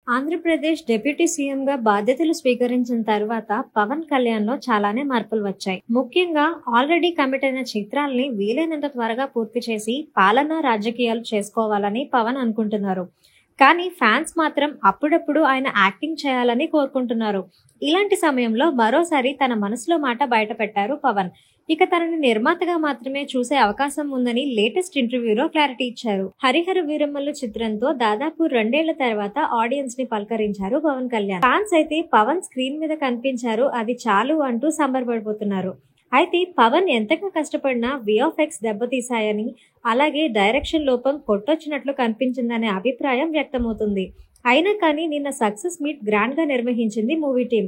Andhra Pradesh deputy సీఎంగా బాధ్యతలు స్వీకరించిన తర్వాత పవన్ కళ్యాణ్‌లో చాలానే మార్పులు వచ్చాయి. ముఖ్యంగా ఆల్రెడీ కమిట్ అయిన చిత్రాల్ని వీలైనంత త్వరగా పూర్తి చేసి పాలనా రాజకీయాలు చేసుకోవాలని పవన్ అనుకుంటున్నారు. కానీ ఫ్యాన్స్ మాత్రం అప్పుడప్పుడు ఆయన యాక్టింగ్ చేయాలని కోరుకుంటున్నారు. ఇలాంటి సమయంలో మరోసారి తన మనసులో మాట బయటపెట్టారు పవన్. ఇక తనని నిర్మాతగా మాత్రమే చూసే అవకాశం ఉందని లేటెస్ట్ ఇంటర్వ్యూలో క్లారిటీ ఇచ్చారు. హరిహర వీరమల్లు చిత్రంతో దాదాపు 2 ఏళ్ల తర్వాత ఆడియన్స్ ని పలకరించారు పవన్ కళ్యాణ్. ఫ్యాన్స్ అయితే పవన్ స్క్రీన్ మీద కనిపించారు, అది చాలు అంటూ సంబరపడిపోతున్నారు. అయితే పవన్ ఎంతగా కష్టపడినా విఎఫ్ఎక్స్ దెబ్బతీశాయని, అలాగే డైరెక్షన్ లోపం కొట్టొచ్చినట్లు కనిపించిందనే అభిప్రాయం వ్యక్తమవుతుంది. అయినా కానీ నిన్న సక్సెస్ మీట్ గ్రాండ్ గా నిర్వహించింది మూవీ టీం.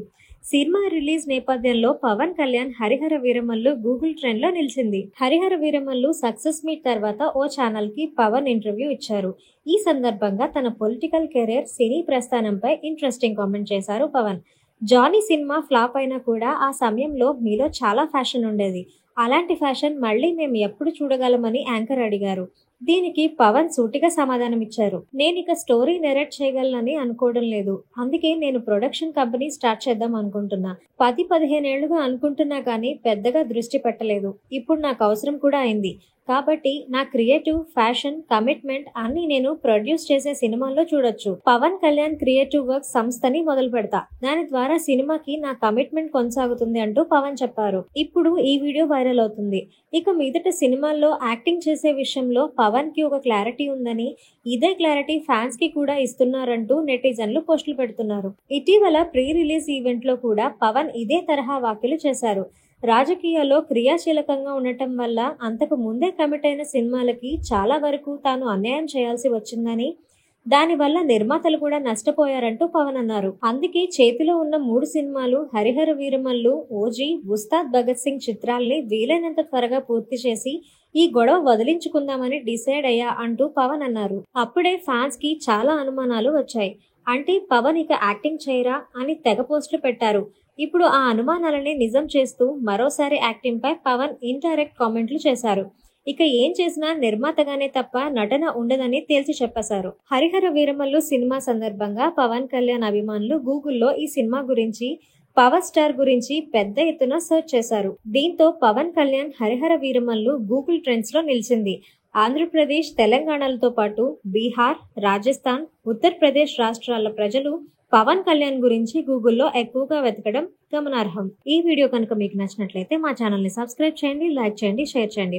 సినిమా రిలీజ్ నేపథ్యంలో పవన్ కళ్యాణ్ హరిహర వీరమల్లు గూగుల్ ట్రెండ్ లో నిలిచింది. హరిహర వీరమల్లు సక్సెస్ మీట్ తర్వాత ఓ ఛానల్ కి పవన్ ఇంటర్వ్యూ ఇచ్చారు. ఈ సందర్భంగా తన పొలిటికల్ కెరీర్, సినీ ప్రస్థానంపై ఇంట్రెస్టింగ్ కామెంట్ చేశారు పవన్. జానీ సినిమా ఫ్లాప్ అయినా కూడా ఆ సమయంలో మీలో చాలా ఫ్యాషన్ ఉండేది. అలాంటి ఫ్యాషన్ మళ్ళీ మేము ఎప్పుడు చూడగలమని యాంకర్ అడిగారు. దీనికి పవన్ సూటిగా సమాధానం ఇచ్చారు. నేనిక స్టోరీ నెరేట్ చేయగలనని అనుకోవడం లేదు. అందుకే నేను ప్రొడక్షన్ కంపెనీ స్టార్ట్ చేద్దాం అనుకుంటున్నా. 10-15 ఏళ్లుగా అనుకుంటున్నా కానీ పెద్దగా దృష్టి పెట్టలేదు. ఇప్పుడు నాకు అవసరం కూడా అయింది. కాబట్టి నా క్రియేటివ్, ఫ్యాషన్, కమిట్మెంట్ అన్ని నేను ప్రొడ్యూస్ చేసే సినిమాల్లో చూడొచ్చు. పవన్ కళ్యాణ్ క్రియేటివ్ వర్క్ సంస్థని మొదలు పెడతా. దాని ద్వారా సినిమాకి నా కమిట్మెంట్ కొనసాగుతుంది అంటూ పవన్ చెప్పారు. ఇప్పుడు ఈ వీడియో వైరల్ అవుతుంది. ఇక మీదట సినిమాల్లో యాక్టింగ్ చేసే విషయంలో పవన్ కి ఒక క్లారిటీ ఉందని, ఇదే క్లారిటీ ఫ్యాన్స్ కి కూడా ఇస్తున్నారంటూ నెటిజన్లు పోస్టులు పెడుతున్నారు. ఇటీవల ప్రీ రిలీజ్ ఈవెంట్ లో కూడా పవన్ ఇదే తరహా వ్యాఖ్యలు చేశారు. రాజకీయాల్లో క్రియాశీలకంగా ఉండటం వల్ల అంతకు ముందే కమిట్ అయిన సినిమాలకి చాలా వరకు తాను అన్యాయం చేయాల్సి వచ్చిందని, దానివల్ల నిర్మాతలు కూడా నష్టపోయారంటూ పవన్ అన్నారు. అందుకే చేతిలో ఉన్న 3 సినిమాలు హరిహర వీరమల్లు, ఓజీ, ఉస్తాద్ భగత్ సింగ్ చిత్రాల్ని వీలైనంత త్వరగా పూర్తి చేసి ఈ గొడవ వదిలించుకుందామని డిసైడ్ అయ్యా అంటూ పవన్ అన్నారు. అప్పుడే ఫ్యాన్స్ కి చాలా అనుమానాలు వచ్చాయి. అంటే పవన్ ఇక యాక్టింగ్ చేయరా అని తెగ పోస్టులు పెట్టారు. ఇప్పుడు ఆ అనుమానాలని నిజం చేస్తూ మరోసారి యాక్టింగ్ పై పవన్ ఇండైరెక్ట్ కామెంట్లు చేశారు. ఇక ఏం చేసినా నిర్మాతగానే తప్ప నటన ఉండదని తేల్చి చెప్పేశారు. హరిహర వీరమల్లు సినిమా సందర్భంగా పవన్ కళ్యాణ్ అభిమానులు గూగుల్లో ఈ సినిమా గురించి, పవర్ స్టార్ గురించి పెద్ద ఎత్తున సెర్చ్ చేశారు. దీంతో పవన్ కళ్యాణ్ హరిహర వీరమల్లు గూగుల్ ట్రెండ్స్ లో నిలిచింది. ఆంధ్రప్రదేశ్, తెలంగాణలతో పాటు బీహార్, రాజస్థాన్, ఉత్తరప్రదేశ్ రాష్ట్రాల ప్రజలు పవన్ కళ్యాణ్ గురించి గూగుల్లో ఎక్కువగా వెతకడం గమనార్హం. ఈ వీడియో కనుక మీకు నచ్చినట్లయితే మా ఛానల్ ని సబ్స్క్రైబ్ చేయండి, లైక్ చేయండి, షేర్ చేయండి.